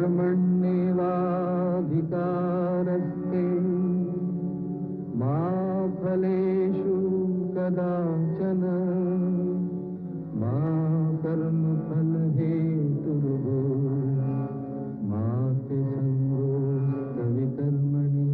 कर्मण्येवाधिकारस्ते मा फलेषु कदाचन मा कर्मफलहेतुर्भूः मा ते सङ्गोऽस्त्वविकर्मणि।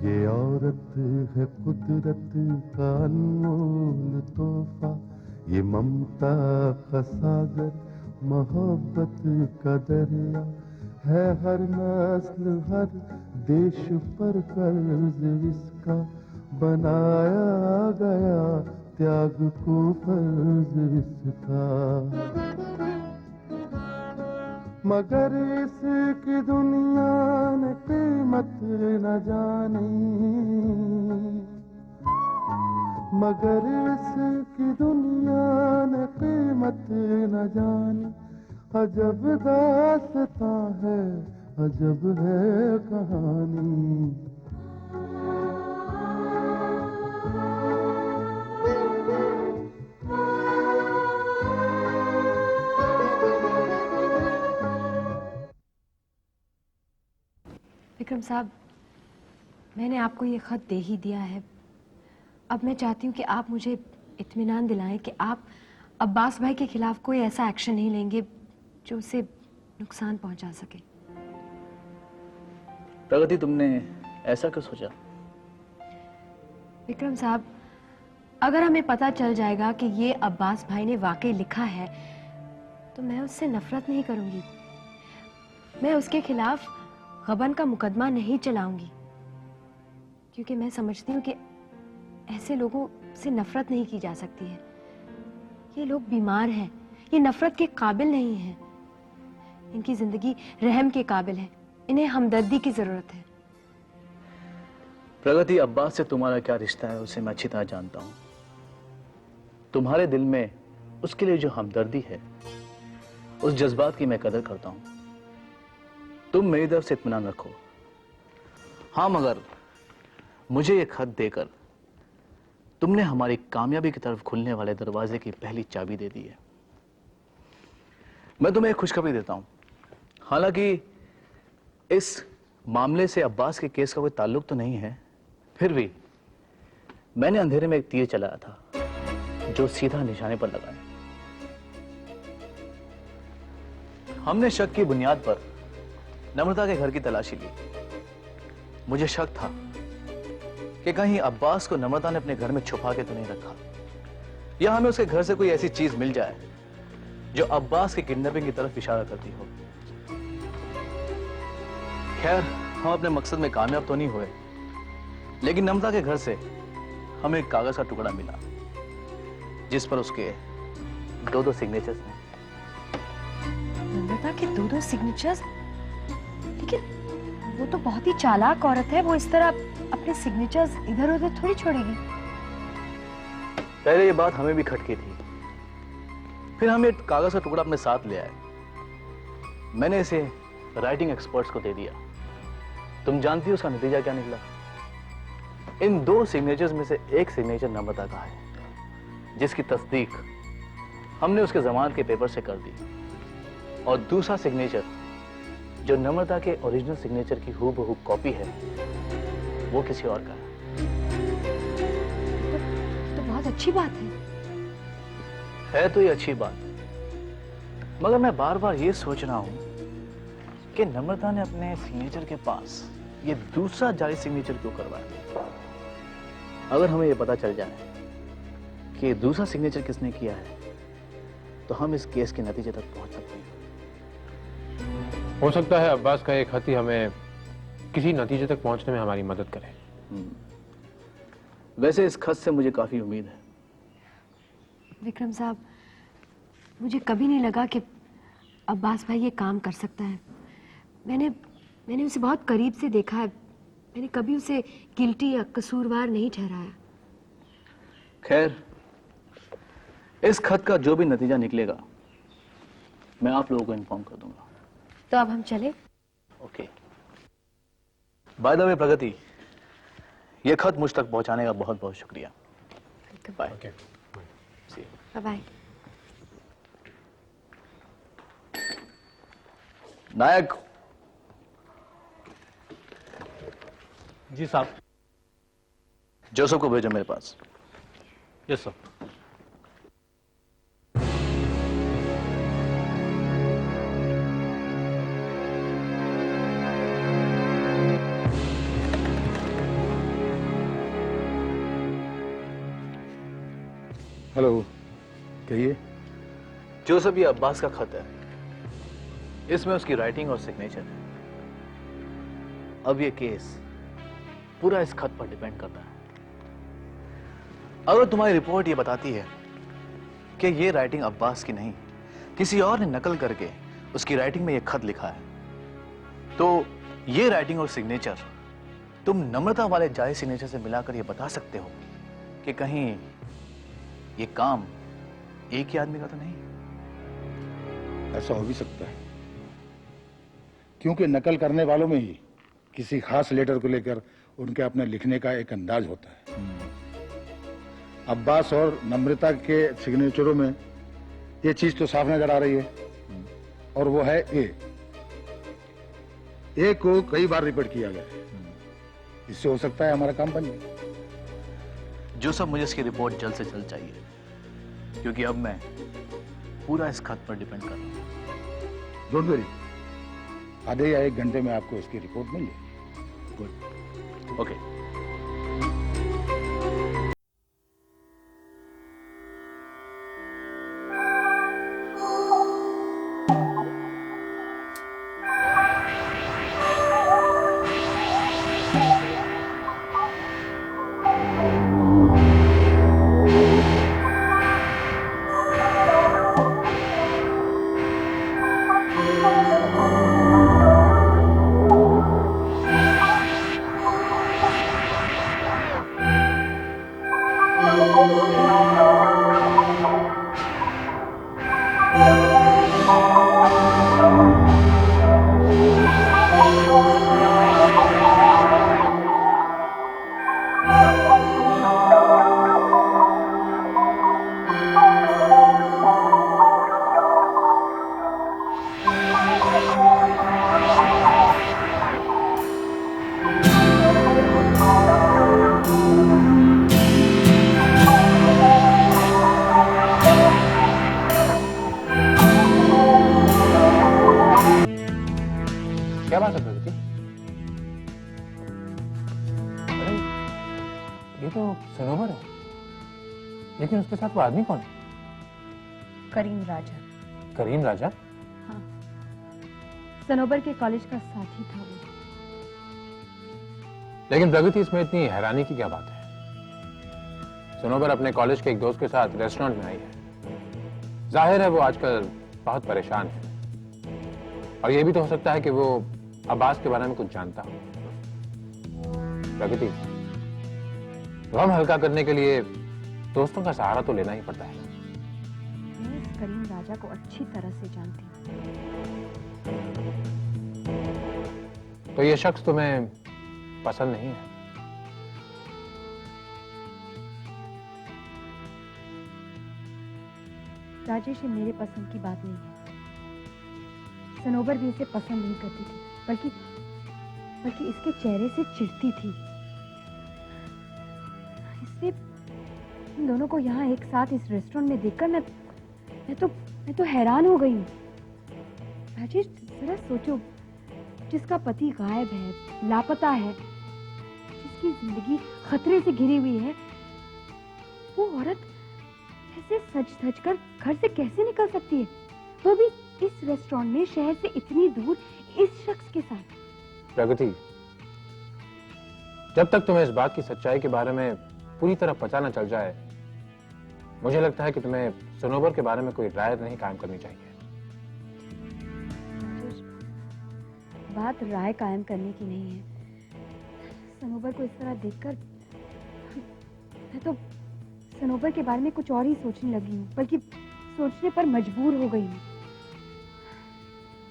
ये औरत है कुदरत का अनमोल तोहफा, ये ममता का सागर, मोहब्बत का दरिया है। हर नस्ल हर देश पर कर्ज इसका बनाया गया, त्याग को फर्ज इसका। मगर इसकी दुनिया ने कीमत न जानी, मगर इसकी दुनिया ने कीमत न जानी। अजब दास्तां है, अजब है कहानी। विक्रम साहब, मैंने आपको ये खत दे ही दिया है। अब मैं चाहती हूँ कि आप मुझे इत्मीनान दिलाएं कि आप अब्बास भाई के खिलाफ कोई ऐसा एक्शन नहीं लेंगे जो उसे नुकसान पहुंचा सके। प्रगति, तुमने ऐसा क्यों सोचा? विक्रम साहब, अगर हमें पता चल जाएगा कि ये अब्बास भाई ने वाकई लिखा है तो मैं उससे नफरत नहीं करूंगी। मैं उसके खिलाफ गबन का मुकदमा नहीं चलाऊंगी, क्योंकि मैं समझती हूँ कि ऐसे लोगों से नफरत नहीं की जा सकती है। ये लोग बीमार हैं, ये नफरत के काबिल नहीं हैं। इनकी जिंदगी रहम के काबिल है, इन्हें हमदर्दी की जरूरत है। प्रगति, अब्बास से तुम्हारा क्या रिश्ता है उसे मैं अच्छी तरह जानता हूं। तुम्हारे दिल में उसके लिए जो हमदर्दी है, उस जज्बात की मैं कदर करता हूं। तुम मेरी तरफ से इत्मीनान रखो। हाँ, मगर मुझे एक खत देकर तुमने हमारी कामयाबी की तरफ खुलने वाले दरवाजे की पहली चाबी दे दी है। मैं तुम्हें एक खुशखबरी देता हूं। हालांकि इस मामले से अब्बास के केस का कोई ताल्लुक तो नहीं है, फिर भी मैंने अंधेरे में एक तीर चलाया था जो सीधा निशाने पर लगा है। हमने शक की बुनियाद पर नम्रता के घर की तलाशी ली। मुझे शक था कि कहीं अब्बास को नम्रता ने अपने घर में छुपा के तो नहीं रखा, या हमें उसके घर से कोई ऐसी चीज मिल जाए जो अब्बास की किडनैपिंग की तरफ इशारा करती हो। खैर, हम अपने मकसद में कामयाब तो नहीं हुए, लेकिन नम्रता के घर से हमें एक कागज का टुकड़ा मिला जिस पर उसके दो सिग्नेचर्स हैं। नम्रता के दो सिग्नेचर्स? लेकिन वो तो बहुत ही चालाक औरत है, वो इस तरह अपने सिग्नेचर्स इधर उधर थोड़ी छोड़ेगी। पहले ये बात हमें भी खटकी थी, फिर हम एक कागज का टुकड़ा अपने साथ ले आए। मैंने इसे राइटिंग एक्सपर्ट्स को दे दिया। तुम जानती हो उसका नतीजा क्या निकला? इन दो सिग्नेचर्स में से एक सिग्नेचर नम्रता का है, जिसकी तस्दीक हमने उसके जमानत के पेपर से कर दी, और दूसरा सिग्नेचर जो नम्रता के ओरिजिनल सिग्नेचर की हूबहू कॉपी है, वो किसी और का है। तो बहुत अच्छी बात है तो ये अच्छी बात, मगर मैं बार बार ये सोच रहा हूं कि नम्रता ने अपने सिग्नेचर के पास ये दूसरा जाली सिग्नेचर क्यों करवाया। अगर हमें ये पता चल जाए कि ये दूसरा सिग्नेचर किसने किया है, तो हम इस केस के नतीजे तक पहुंच सकते हैं। हो सकता है अब्बास का एक खत ही हमें किसी नतीजे तक पहुंचने में हमारी मदद करे। वैसे इस खत से मुझे काफी उम्मीद है। विक्रम साहब, मुझे कभी नहीं लगा कि अब्बास भाई ये काम कर सकता है। मैंने उसे बहुत करीब से देखा है। मैंने कभी उसे गिल्टी या कसूरवार नहीं ठहराया। खैर, इस खत का जो भी नतीजा निकलेगा मैं आप लोगों को इन्फॉर्म कर दूंगा। तो अब हम चले? Okay. By the way Pragati, ये खत मुझ तक पहुंचाने का बहुत बहुत शुक्रिया। Bye. Okay. Bye bye. Nayak. जी साहब। जोसेफ को भेजो मेरे पास। Yes sir. हेलो, कहिए। जोसेफ, ये अब्बास का खत है, इसमें उसकी राइटिंग और सिग्नेचर है। अब ये केस पूरा इस खत पर डिपेंड करता है। अगर तुम्हारी रिपोर्ट ये बताती है कि ये राइटिंग अब्बास की नहीं, किसी और ने नकल करके उसकी राइटिंग में ये खत लिखा है, तो ये राइटिंग और सिग्नेचर तुम नम्रता वाले जायज सिग्नेचर से मिलाकर ये बता सकते हो कि कहीं ये काम एक ही आदमी का तो नहीं। ऐसा हो भी सकता है, क्योंकि नकल करने वालों में ही किसी खास लेटर को लेकर उनके अपने लिखने का एक अंदाज होता है। अब्बास और नम्रता के सिग्नेचरों में ये चीज तो साफ नजर आ रही है, और वो है ए को कई बार रिपीट किया गया है। इससे हो सकता है हमारा काम बन जाए। जो सब, मुझे इसकी रिपोर्ट जल्द से जल्द चाहिए, क्योंकि अब मैं पूरा इस खत पर डिपेंड कर रहा हूं। डोंट वरी, आधे या 1 घंटे में आपको इसकी रिपोर्ट मिल जाएगी। गुड। ओके। क्या बात है प्रगति? अरे ये तो सनोवर है, लेकिन उसके साथ वो आदमी कौन है? करीम राजा। करीम राजा? हाँ, सनोबर के कॉलेज का साथी था वो। लेकिन प्रगति, इसमें इतनी हैरानी की क्या बात है? सनोबर अपने कॉलेज के एक दोस्त के साथ रेस्टोरेंट में आई है। जाहिर है वो आजकल बहुत परेशान है, और ये भी तो हो सकता है कि वो अब्बास के बारे में कुछ जानता हो। प्रगति, गम हल्का करने के लिए दोस्तों का सहारा तो लेना ही पड़ता है। मैं इस करीम राजा को अच्छी तरह से जानती हूँ। तो ये शख्स तुम्हें पसंद नहीं है? राजेश, ये मेरे पसंद की बात नहीं है। सनोबर भी इसे पसंद नहीं करती थी, बल्कि इसके चेहरे से चिढ़ती थी। इसलिए इन दोनों को यहाँ एक साथ इस रेस्टोरेंट में देखकर मैं तो हैरान हो गई हूँ। राजेश, जरा सोचो, जिसका पति गायब है, लापता है, जिसकी जिंदगी खतरे से घिरी हुई है, वो औरत ऐसे सज धज कर घर से कैसे निकल सकती है, वो भी इस रेस्टोरेंट में, शहर से इतनी दूर, इस शख्स के साथ। प्रगति, जब तक तुम्हें इस बात की सच्चाई के बारे में पूरी तरह पता न चल जाए, मुझे लगता है कि तुम्हें सनोबर के बारे में कोई राय नहीं कायम करनी चाहिए। बात राय कायम करने की नहीं है। सनोबर को इस तरह देखकर मैं तो सनोबर के बारे में कुछ और ही सोचने लगी हूँ, बल्कि सोचने पर मजबूर हो गई हूँ।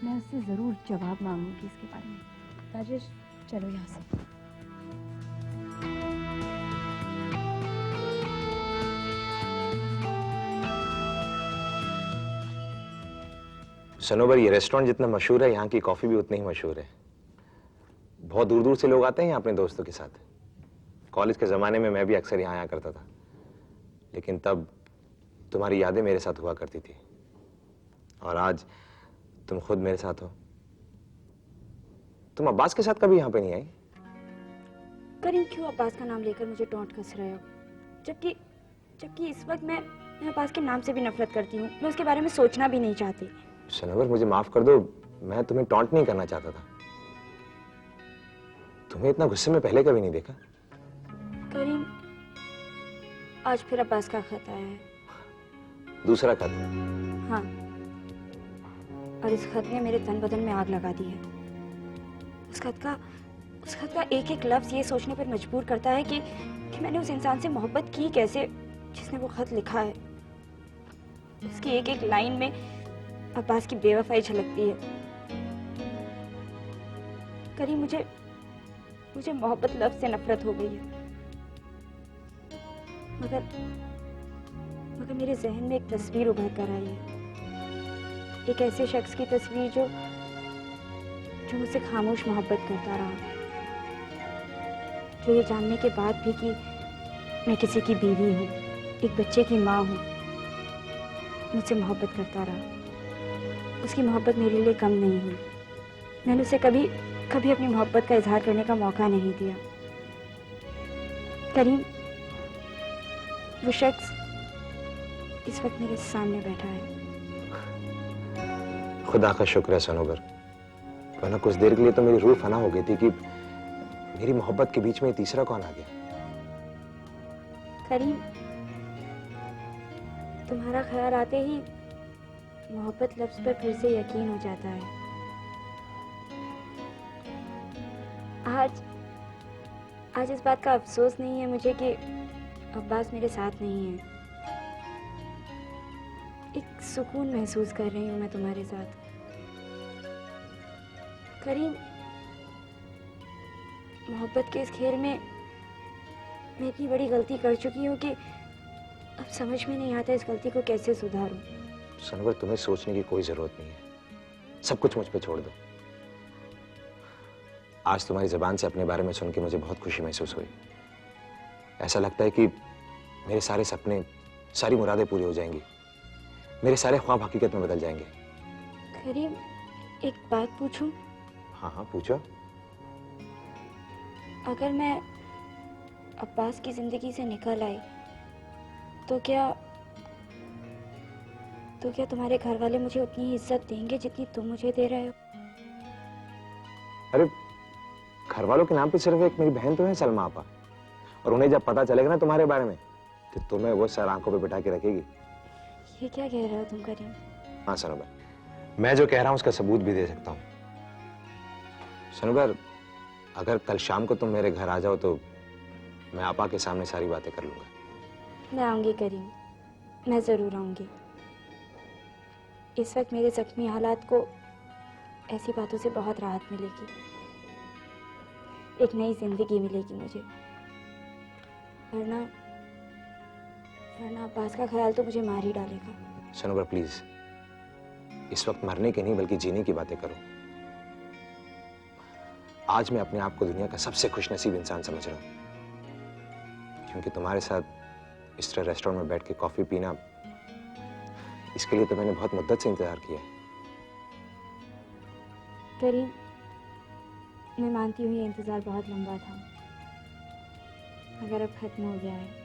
मैं उससे जरूर जवाब मांगूंगी इसके बारे में। राजेश, चलो यहाँ से। सनोवर, ये रेस्टोरेंट जितना मशहूर है, यहाँ की कॉफी भी उतनी ही मशहूर है। बहुत दूर दूर से लोग आते हैं यहाँ अपने दोस्तों के साथ। कॉलेज के ज़माने में मैं भी अक्सर यहाँ आया करता था, लेकिन तब तुम्हारी यादें मेरे साथ हुआ करती थी, और आज तुम खुद मेरे साथ हो। तुम अब्बास के साथ कभी यहाँ पे नहीं आई? करीम, क्यों अब्बास का नाम लेकर मुझे टॉन्ट कस रहे हो? जबकि जबकि इस वक्त मैं अब्बास के नाम से भी नफरत करती हूँ। मैं उसके बारे में सोचना भी नहीं चाहती। सनोवर, मुझे माफ कर दो, मैं तुम्हें टॉन्ट नहीं करना चाहता था। तुम्हें इतना गुस्से में पहले कभी नहीं देखा। करीम, आज फिर अब्बास का खत आया है। दूसरा खत? हाँ, और इस खत ने मेरे तन बदन में आग लगा दी है। उस खत का एक एक लफ्ज ये सोचने पर मजबूर करता है कि मैंने उस इंसान से मोहब्बत की कैसे जिसने वो खत लिखा है। उसकी एक एक लाइन में अब्बास की बेवफाई झलकती है। करीम, मुझे मोहब्बत लफ्ज से नफरत हो गई है। मगर मेरे जहन में एक तस्वीर उभर कर आई है। एक ऐसे शख्स की तस्वीर जो मुझसे खामोश मोहब्बत करता रहा, जो ये जानने के बाद भी कि मैं किसी की बीवी हूँ, एक बच्चे की माँ हूँ, मुझसे मोहब्बत करता रहा। उसकी मोहब्बत मेरे लिए कम नहीं हुई। मैंने उसे कभी अपनी मोहब्बत का इजहार करने का मौका नहीं दिया। करीम, वो शख्स इस वक्त मेरे सामने बैठा है। खुदा का शुक्र है सनोवर, वरना कुछ देर के लिए तो मेरी रूह फना हो गई थी कि मेरी मोहब्बत के बीच में तीसरा कौन आ गया। करीम, तुम्हारा ख्याल आते ही मोहब्बत लफ्ज पर फिर से यकीन हो जाता है। आज इस बात का अफसोस नहीं है मुझे कि अब्बास मेरे साथ नहीं है। एक सुकून महसूस कर रही हूँ मैं तुम्हारे साथ। करीम, मोहब्बत के इस खेल में मैं इतनी बड़ी गलती कर चुकी हूँ कि अब समझ में नहीं आता इस गलती को कैसे सुधारूं। सनोवर, तुम्हें सोचने की कोई जरूरत नहीं है, सब कुछ मुझ पे छोड़ दो। आज तुम्हारी जुबान से अपने बारे में सुन के मुझे बहुत खुशी महसूस हुई। ऐसा लगता है कि मेरे सारे सपने, सारी मुरादें पूरी हो जाएंगी, मेरे सारे ख्वाब हकीकत में बदल जाएंगे। करीम, एक बात पूछूं? हाँ हाँ, पूछो। अगर मैं अब्बास की जिंदगी से निकल आई तो क्या तुम्हारे घर वाले मुझे उतनी ही इज्जत देंगे जितनी तुम मुझे दे रहे हो? अरे, घर वालों के नाम पे सिर्फ एक मेरी बहन तो है, सलमा आपा, और उन्हें जब पता चलेगा ना तुम्हारे बारे में तो तुम्हें वो सर आंखों पे बिठा के रखेगी। ये क्या कह रहे हो तुम करीम? हाँ सनोवर, मैं जो कह रहा हूँ उसका सबूत भी दे सकता हूँ। सनोवर, अगर कल शाम को तुम मेरे घर आ जाओ तो मैं आपा के सामने सारी बातें कर लूंगा। मैं आऊंगी करीम, मैं जरूर आऊंगी। इस वक्त मेरे जख्मी हालात को ऐसी बातों से बहुत राहत मिलेगी, एक नई जिंदगी मिलेगी मुझे। वरना अब्बास का ख्याल तो मुझे मार ही डालेगा। सनोवर प्लीज, इस वक्त मरने की नहीं बल्कि जीने की बातें करो। आज मैं अपने आप को दुनिया का सबसे खुशनसीब इंसान समझ रहा हूं, क्योंकि तुम्हारे साथ इस तरह रेस्टोरेंट में बैठ के कॉफी पीना, इसके लिए तो मैंने बहुत मुद्दत से इंतजार किया है। करीम, मैं मानती हूँ ये इंतजार बहुत लंबा था, मगर अब खत्म हो गया है।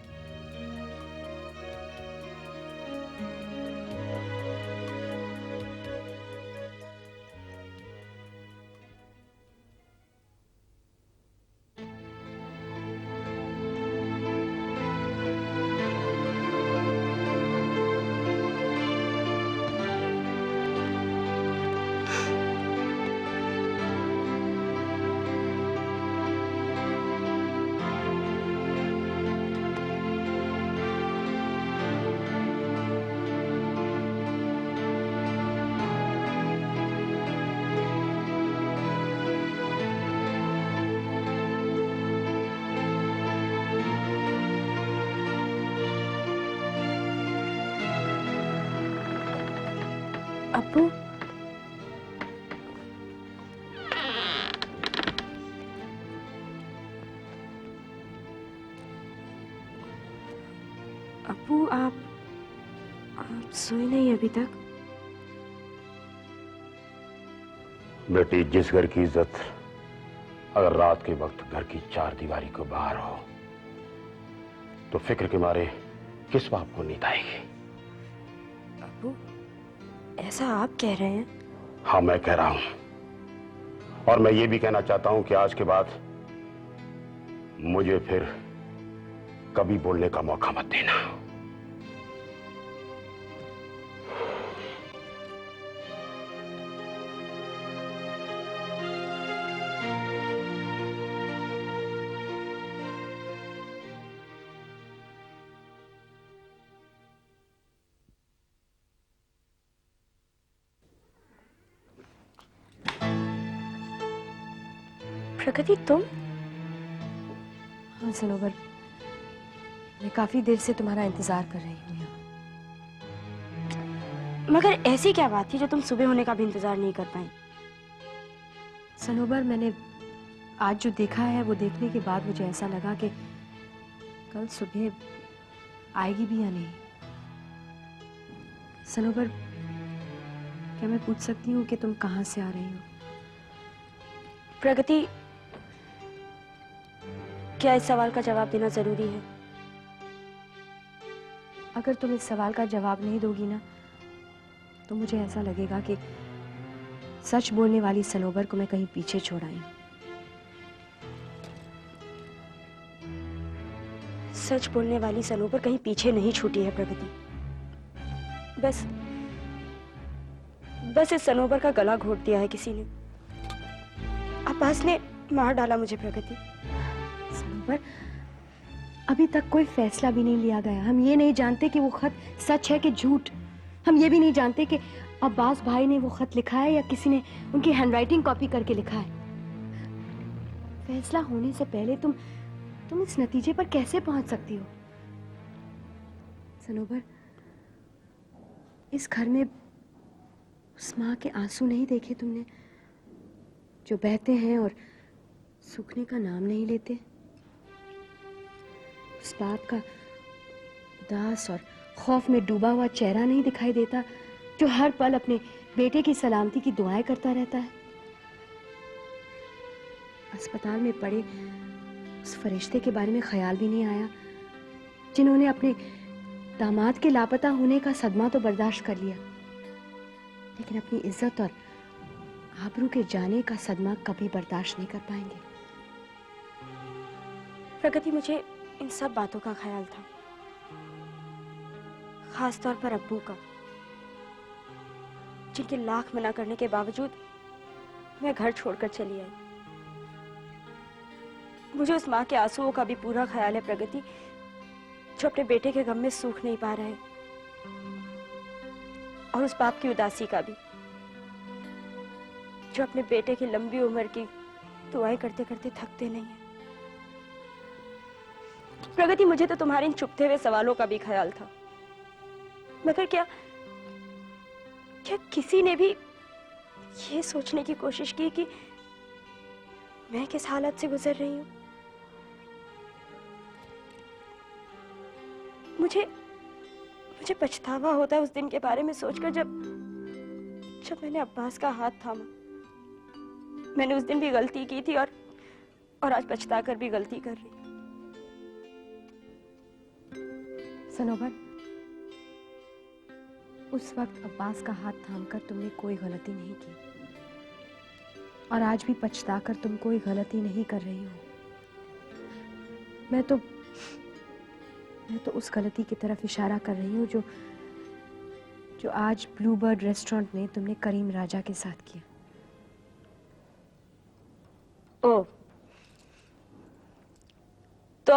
अब्बू, अब्बू आप सोए नहीं अभी तक? बेटी, जिस घर की इज्जत अगर रात के वक्त घर की चार दीवारी को बाहर हो तो फिक्र के मारे किस बाप को नींद आएगी? अब्बू ऐसा आप कह रहे हैं? हाँ, मैं कह रहा हूं। और मैं ये भी कहना चाहता हूं कि आज के बाद मुझे फिर कभी बोलने का मौका मत देना। प्रगति तुम? हाँ सनोबर, मैं काफी देर से तुम्हारा इंतजार कर रही हूँ यहाँ। मगर ऐसी क्या बात थी जो तुम सुबह होने का भी इंतजार नहीं कर पाई? सनोबर, मैंने आज जो देखा है वो देखने के बाद मुझे ऐसा लगा कि कल सुबह आएगी भी या नहीं। सनोबर, क्या मैं पूछ सकती हूँ कि तुम कहाँ से आ रही हो? प्रगति, क्या इस सवाल का जवाब देना जरूरी है? अगर तुम इस सवाल का जवाब नहीं दोगी ना तो मुझे ऐसा लगेगा कि सच बोलने वाली सनोबर को मैं कहीं पीछे छोड़ आई हूं। सच बोलने वाली सनोबर कहीं पीछे नहीं छूटी है प्रगति। बस इस सनोबर का गला घोट दिया है किसी ने। अब्बास ने मार डाला मुझे प्रगति। सनोबर, अभी तक कोई फैसला भी नहीं लिया गया। हम ये नहीं जानते कि वो खत सच है कि झूठ। हम ये भी नहीं जानते कि अब्बास भाई ने वो खत लिखा है या किसी ने उनकी हैंडराइटिंग कॉपी करके लिखा है। फैसला होने से पहले तुम इस नतीजे पर कैसे पहुंच सकती हो? सनोबर, इस घर में उस माँ के आंसू नहीं देखे तुमने जो बहते हैं और सूखने का नाम नहीं लेते? उस बाप का उदास और खौफ में डूबा हुआ चेहरा नहीं दिखाई देता जो हर पल अपने बेटे की सलामती की दुआएं करता रहता है? अस्पताल में पड़े उस फरिश्ते के बारे में ख्याल भी नहीं आया जिन्होंने अपने दामाद के लापता होने का सदमा तो बर्दाश्त कर लिया, लेकिन अपनी इज्जत और आबरू के जाने का सदमा कभी बर्दाश्त नहीं कर पाएंगे। प्रगति, मुझे इन सब बातों का ख्याल था, खास तौर पर अब्बू का, जिनके लाख मना करने के बावजूद मैं घर छोड़कर चली आई। मुझे उस माँ के आंसुओं का भी पूरा ख्याल है प्रगति, जो अपने बेटे के गम में सूख नहीं पा रहे, और उस बाप की उदासी का भी, जो अपने बेटे की लंबी उम्र की दुआएं करते करते थकते नहीं है। प्रगति, मुझे तो तुम्हारे इन चुपते हुए सवालों का भी ख्याल था, मगर क्या किसी ने भी ये सोचने की कोशिश की कि मैं किस हालत से गुजर रही हूं? मुझे पछतावा होता है उस दिन के बारे में सोचकर जब मैंने अब्बास का हाथ थामा। मैंने उस दिन भी गलती की थी और आज पछताकर भी गलती कर रही। सनोबर, उस वक्त अब्बास का हाथ थामकर तुमने कोई गलती नहीं की और आज भी पछताकर तुम कोई गलती नहीं कर रही हो। मैं तो उस गलती की तरफ इशारा कर रही हूँ जो आज ब्लूबर्ड रेस्टोरेंट में तुमने करीम राजा के साथ किया। ओ, तो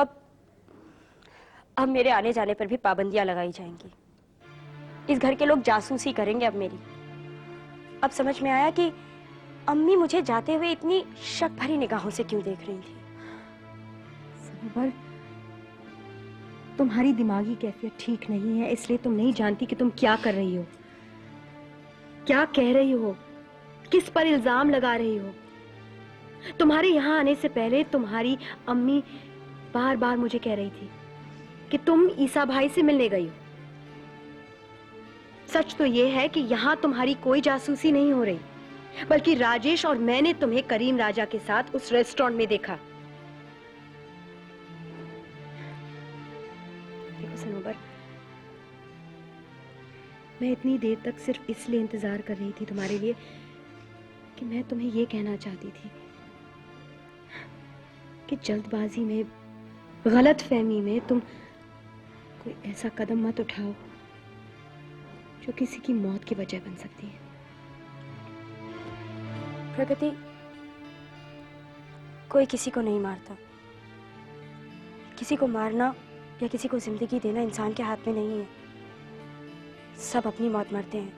अब मेरे आने जाने पर भी पाबंदियां लगाई जाएंगी। इस घर के लोग जासूसी करेंगे अब मेरी। अब समझ में आया कि अम्मी मुझे जाते हुए इतनी शक भरी निगाहों से क्यों देख रही थी। सनोबर, तुम्हारी दिमागी कैफियत ठीक नहीं है, इसलिए तुम नहीं जानती कि तुम क्या कर रही हो, क्या कह रही हो, किस पर इल्जाम लगा रही हो। तुम्हारे यहाँ आने से पहले तुम्हारी अम्मी बार बार मुझे कह रही थी कि तुम ईसा भाई से मिलने गई हो। सच तो यह है कि यहां तुम्हारी कोई जासूसी नहीं हो रही, बल्कि राजेश और मैंने तुम्हें करीम राजा के साथ उस रेस्टोरेंट में देखा। देखो सनोबर, मैं इतनी देर तक सिर्फ इसलिए इंतजार कर रही थी तुम्हारे लिए कि मैं तुम्हें यह कहना चाहती थी कि जल्दबाजी में, गलतफहमी में तुम कोई ऐसा कदम मत उठाओ जो किसी की मौत की वजह बन सकती है। प्रगति, कोई किसी को नहीं मारता। किसी को मारना या किसी को जिंदगी देना इंसान के हाथ में नहीं है। सब अपनी मौत मरते हैं।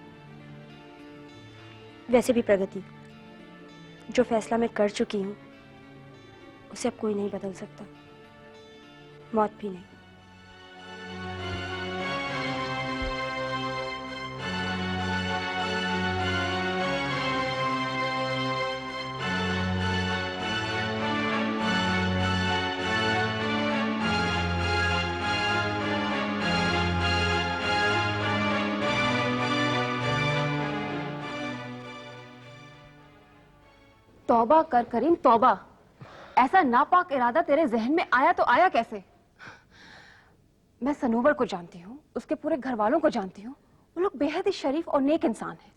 वैसे भी प्रगति, जो फैसला मैं कर चुकी हूं उसे अब कोई नहीं बदल सकता, मौत भी नहीं। तौबा कर करीम, तौबा। ऐसा नापाक इरादा तेरे जहन में आया तो आया कैसे? मैं सनोवर को जानती हूँ, उसके पूरे घर वालों को जानती हूँ। वो लोग बेहद ही शरीफ और नेक इंसान हैं।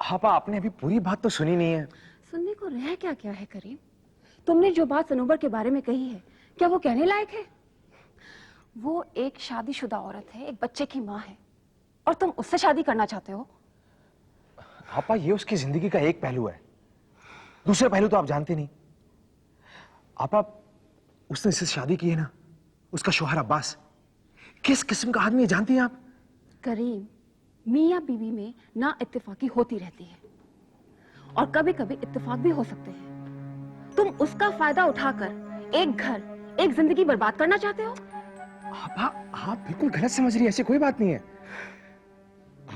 आपा, आपने अभी पूरी बात तो सुनी नहीं है। सुनने को रह क्या क्या है करीम? तुमने जो बात सनोवर के बारे में कही है, क्या वो कहने लायक है? वो एक शादीशुदा औरत है, एक बच्चे की माँ है, और तुम उससे शादी करना चाहते हो? आपा, ये उसकी जिंदगी का एक पहलू है, दूसरे पहलू तो आप जानते नहीं। आपा, उसने इससे शादी की है ना, उसका शौहर अब्बास किस किस्म का आदमी है जानती हैं आप? करीम, मियां बीवी में ना इत्तेफाकी होती रहती है और कभी कभी इत्तेफाक भी हो सकते हैं। तुम उसका फायदा उठाकर एक घर, एक जिंदगी बर्बाद करना चाहते हो? आप बिल्कुल गलत समझ रही है, ऐसी कोई बात नहीं है।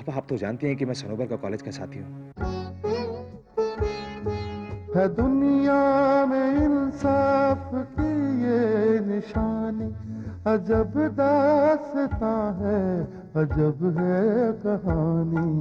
आप तो जानती हैं कि मैं सनोबर का कॉलेज का साथी हूँ। है दुनिया में इंसाफ की ये निशानी, अजब दास्तां है, अजब है कहानी।